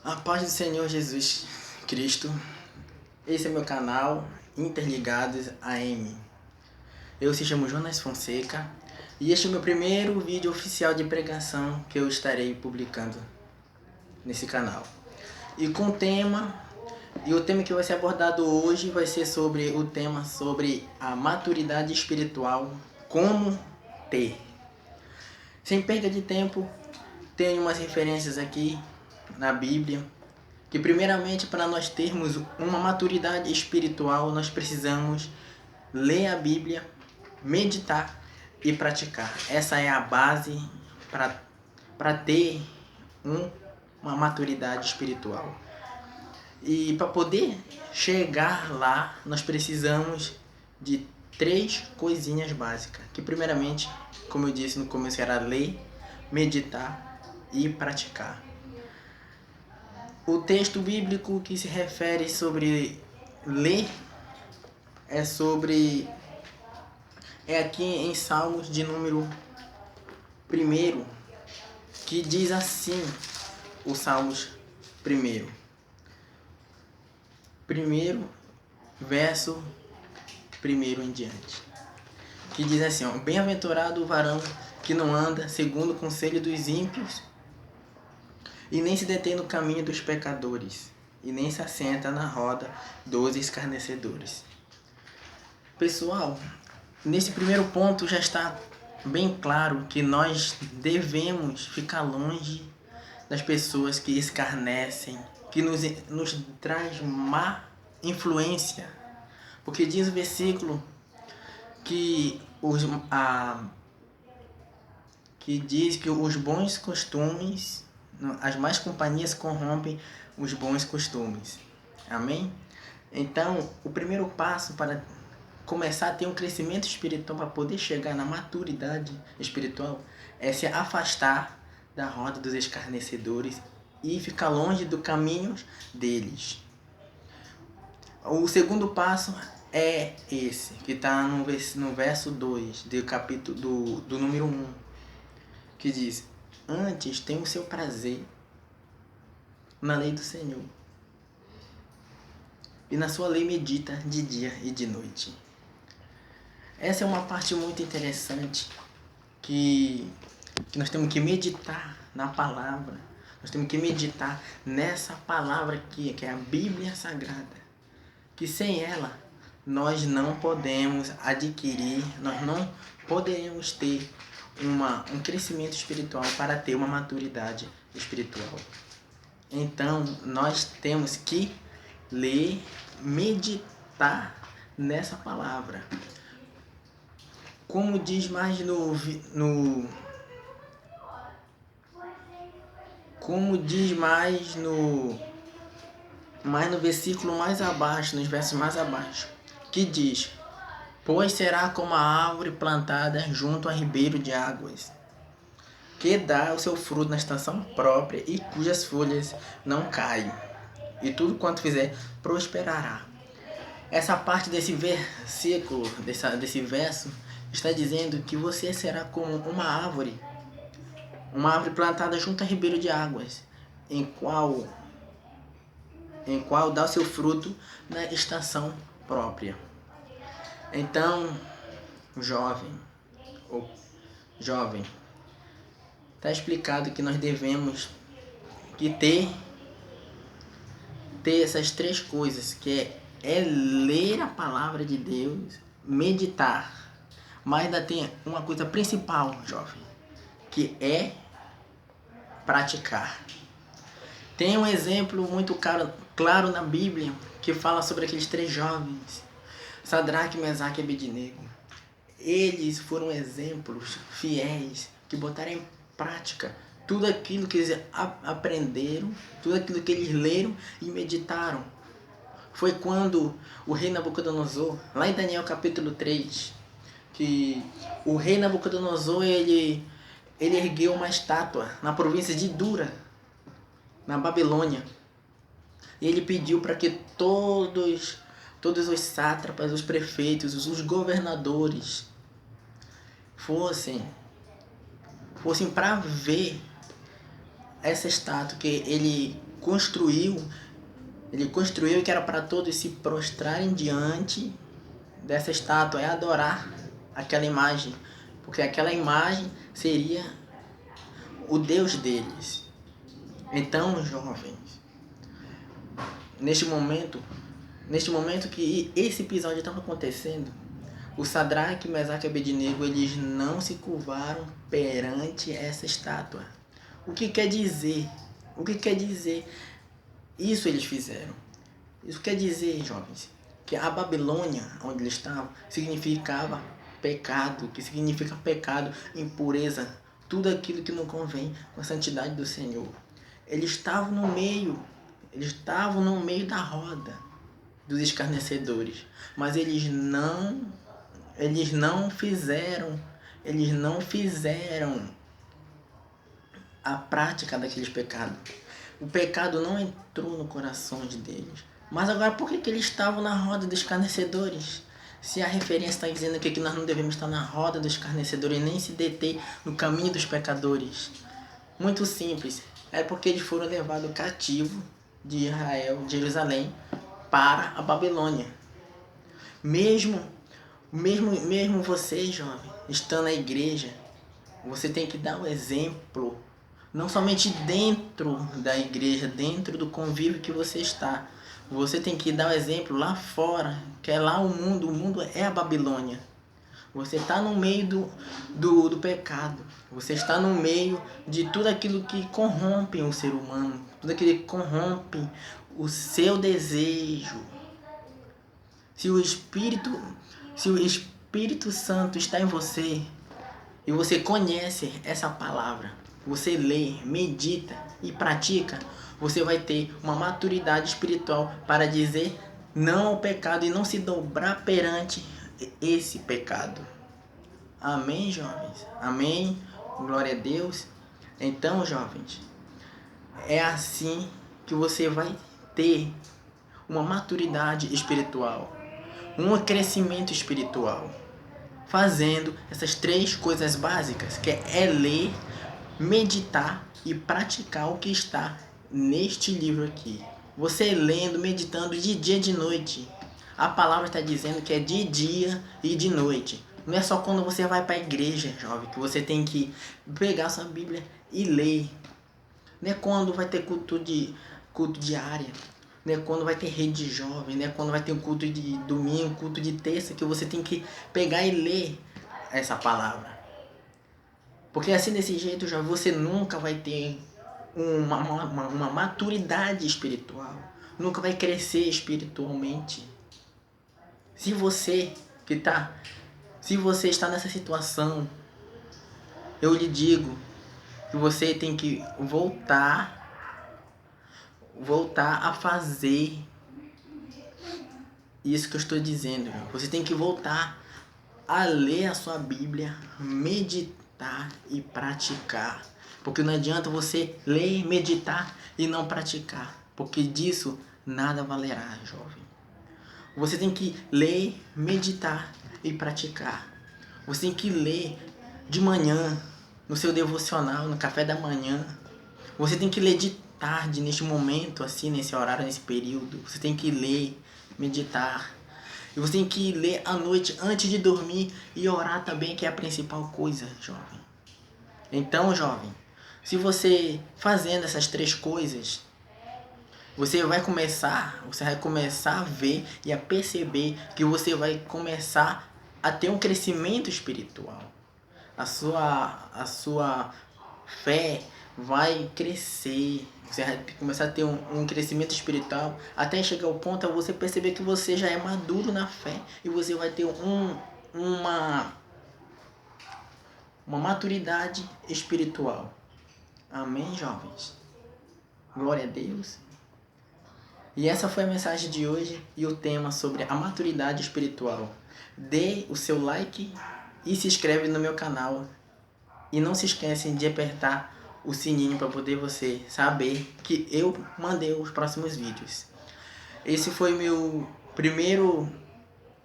A paz do Senhor Jesus Cristo. Esse é meu canal Interligados AM. Eu se chamo Jonas Fonseca e este é o meu primeiro vídeo oficial de pregação que eu estarei publicando nesse canal. E o tema que vai ser abordado hoje vai ser sobre a maturidade espiritual, como ter. Sem perda de tempo, tenho umas referências aqui na Bíblia, que primeiramente para nós termos uma maturidade espiritual, nós precisamos ler a Bíblia, meditar e praticar. Essa é a base para ter uma maturidade espiritual. E para poder chegar lá, nós precisamos de 3 coisinhas básicas, que primeiramente, como eu disse no começo, era ler, meditar e praticar. O texto bíblico que se refere sobre ler é aqui em Salmos de número 1, que diz assim, o Salmos 1, verso 1 em diante, que diz assim, ó: bem-aventurado o varão que não anda segundo o conselho dos ímpios, e nem se detém no caminho dos pecadores, e nem se assenta na roda dos escarnecedores. Pessoal, nesse primeiro ponto já está bem claro que nós devemos ficar longe das pessoas que escarnecem, que nos traz má influência. Porque diz o versículo que diz que os bons costumes, as más companhias corrompem os bons costumes. Amém? Então, o primeiro passo para começar a ter um crescimento espiritual, para poder chegar na maturidade espiritual, é se afastar da roda dos escarnecedores e ficar longe do caminho deles. O segundo passo é esse, que está no verso 2 do número 1, que diz: antes tem o seu prazer na lei do Senhor, e na sua lei medita de dia e de noite. Essa é uma parte muito interessante, que nós temos que meditar na palavra. Nós temos que meditar nessa palavra aqui, que é a Bíblia Sagrada. Que sem ela, nós não podemos adquirir, nós não podemos ter um crescimento espiritual para ter uma maturidade espiritual. Então, nós temos que ler, meditar nessa palavra. Como diz mais no versículo mais abaixo, nos versos mais abaixo, que diz: pois será como a árvore plantada junto a ribeiro de águas, que dá o seu fruto na estação própria e cujas folhas não caem, e tudo quanto fizer prosperará. Essa parte desse versículo, desse verso, está dizendo que você será como uma árvore plantada junto a ribeiro de águas, em qual dá o seu fruto na estação própria. Então, jovem, está explicado que nós devemos ter essas 3 coisas, que é ler a palavra de Deus, meditar, mas ainda tem uma coisa principal, jovem, que é praticar. Tem um exemplo muito claro na Bíblia que fala sobre aqueles 3 jovens, Sadraque, Mesaque e Abednego. Eles foram exemplos fiéis que botaram em prática tudo aquilo que eles aprenderam, tudo aquilo que eles leram e meditaram. Foi quando o rei Nabucodonosor, lá em Daniel capítulo 3, que o rei Nabucodonosor ele ergueu uma estátua na província de Dura, na Babilônia. E ele pediu para que todos os sátrapas, os prefeitos, os governadores fossem para ver essa estátua que ele construiu que era para todos se prostrarem diante dessa estátua, é adorar aquela imagem, porque aquela imagem seria o Deus deles. Então, jovens, neste momento que esse episódio estava acontecendo, o Sadraque, Mesaque e Abednego, eles não se curvaram perante essa estátua. O que quer dizer? O que quer dizer? Isso eles fizeram. Isso quer dizer, jovens, que a Babilônia, onde eles estavam, significava pecado, que significa pecado, impureza, tudo aquilo que não convém com a santidade do Senhor. Eles estavam no meio da roda dos escarnecedores, mas eles não fizeram a prática daqueles pecados. O pecado não entrou no coração deles. Mas agora, por que eles estavam na roda dos escarnecedores? Se a referência está dizendo que nós não devemos estar na roda dos escarnecedores, nem se deter no caminho dos pecadores. Muito simples. É porque eles foram levados cativo de Israel, de Jerusalém, para a Babilônia. Mesmo você, jovem, estando na igreja, você tem que dar o exemplo. Não somente dentro da igreja, dentro do convívio que você está. Você tem que dar o exemplo lá fora, que é lá o mundo é a Babilônia. Você está no meio do pecado. Você está no meio de tudo aquilo que corrompe o ser humano. Tudo aquilo que corrompe o seu desejo. Se o Espírito Santo está em você e você conhece essa palavra, você lê, medita e pratica, você vai ter uma maturidade espiritual para dizer não ao pecado e não se dobrar perante esse pecado. Amém, jovens? Amém? Glória a Deus. Então, jovens, é assim que você vai ter uma maturidade espiritual, um crescimento espiritual, fazendo essas 3 coisas básicas, que é ler, meditar e praticar o que está neste livro aqui. Você lendo, meditando de dia e de noite. A palavra está dizendo que é de dia e de noite. Não é só quando você vai para a igreja, jovem, que você tem que pegar sua Bíblia e ler. Não é quando vai ter culto diário. Não é quando vai ter rede de jovem. Não é quando vai ter um culto de domingo, culto de terça, que você tem que pegar e ler essa palavra. Porque assim, desse jeito, já você nunca vai ter uma maturidade espiritual. Nunca vai crescer espiritualmente. Se você está nessa situação, eu lhe digo que você tem que voltar a fazer isso que eu estou dizendo. Você tem que voltar a ler a sua Bíblia, meditar e praticar. Porque não adianta você ler, meditar e não praticar. Porque disso nada valerá, jovem. Você tem que ler, meditar e praticar. Você tem que ler de manhã, no seu devocional, no café da manhã. Você tem que ler de tarde, neste momento, assim, nesse horário, nesse período. Você tem que ler, meditar. E você tem que ler à noite antes de dormir e orar também, que é a principal coisa, jovem. Então, jovem, se você fazendo essas 3 coisas, você vai começar a ver e a perceber que você vai começar a ter um crescimento espiritual. A sua fé vai crescer. Você vai começar a ter um crescimento espiritual até chegar ao ponto a você perceber que você já é maduro na fé e você vai ter uma maturidade espiritual. Amém, jovens? Glória a Deus. E essa foi a mensagem de hoje e o tema sobre a maturidade espiritual. Dê o seu like e se inscreve no meu canal. E não se esquecem de apertar o sininho para poder você saber que eu mandei os próximos vídeos. Esse foi meu primeiro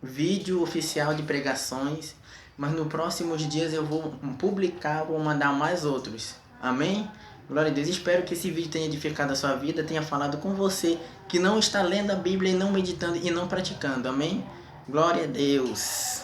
vídeo oficial de pregações, mas nos próximos dias eu vou publicar, vou mandar mais outros. Amém? Glória a Deus. Espero que esse vídeo tenha edificado a sua vida, tenha falado com você que não está lendo a Bíblia e não meditando e não praticando. Amém? Glória a Deus.